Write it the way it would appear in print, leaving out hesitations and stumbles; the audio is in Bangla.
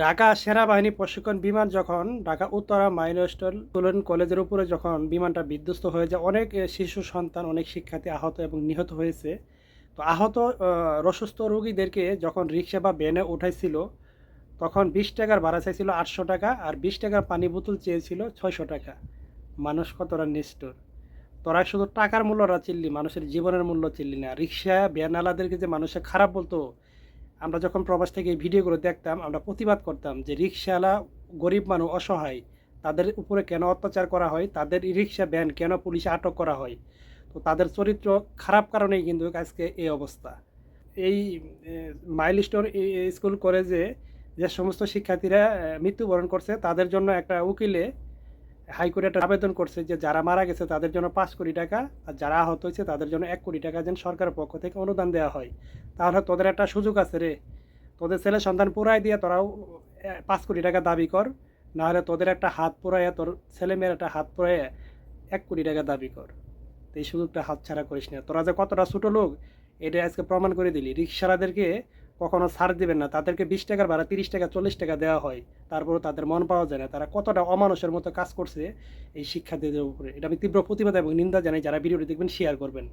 ঢাকা সেনাবাহিনী প্রশিক্ষণ বিমান যখন ঢাকা উত্তরা মাইলস্টোন কলেজের উপরে যখন বিমানটা বিধ্বস্ত হয়ে যায়, অনেক শিশু সন্তান, অনেক শিক্ষার্থী আহত এবং নিহত হয়েছে। তো আহত অসুস্থ রোগীদেরকে যখন রিক্সা বা ভ্যানে উঠাইছিল, তখন 20 টাকার ভাড়া চাইছিল 800 টাকা, আর 20 টাকার পানি বোতল চেয়েছিল 600 টাকা। মানুষ কতটা নিষ্ঠুর! তোরা শুধু টাকার মূল্যটা চিনলি, মানুষের জীবনের মূল্য চিনলি না। রিক্সা ভ্যানওয়ালাদেরকে যে মানুষে খারাপ বলতো, আমরা যখন প্রবাস থেকে এই ভিডিওগুলো দেখতাম, আমরা প্রতিবাদ করতাম যে রিক্সাওয়ালা গরিব মানুষ, অসহায়, তাদের উপরে কেন অত্যাচার করা হয়, তাদের রিক্সা ভ্যান কেন পুলিশে আটক করা হয়। তো তাদের চরিত্র খারাপ কারণেই কিন্তু আজকে এই অবস্থা। এই মাইলস্টোন স্কুল কলেজে যে সমস্ত শিক্ষার্থীরা মৃত্যুবরণ করছে, তাদের জন্য একটা উকিলে হাইকোর্টে একটা আবেদন করছে যে যারা মারা গেছে তাদের জন্য 5 কোটি টাকা, আর যারা আহত হয়েছে তাদের জন্য 1 কোটি টাকা যেন সরকারের পক্ষ থেকে অনুদান দেওয়া হয়। তাহলে তোদের একটা সুযোগ আছে রে, তোদের ছেলে সন্তান পুরাই দিয়ে তোরাও 5 কোটি টাকা দাবি কর। নাহলে তোদের একটা হাত পুরাইয়া, তোর ছেলে মেয়ের একটা হাত পুরাইয়া 1 কোটি টাকা দাবি কর। তো এই সুযোগটা হাতছাড়া করিস না। তোরা যে কতটা ছোটো লোক, এটা আজকে প্রমাণ করে দিলি। রিক্সাওয়ালাদেরকে কখনো ছাড় দিবেন না, তাদেরকে 20 টাকার ভাড়া 30 টাকা 40 টাকা দেওয়া হয়, তারপরেও তাদের মন পাওয়া যায় না। তারা কতটা অমানুষের মতো কাজ করছে এই শিক্ষার্থীদের উপরে, এটা আমি তীব্র প্রতিবাদ এবং নিন্দা জানাই। যারা ভিডিওটি দেখবেন শেয়ার করবেন।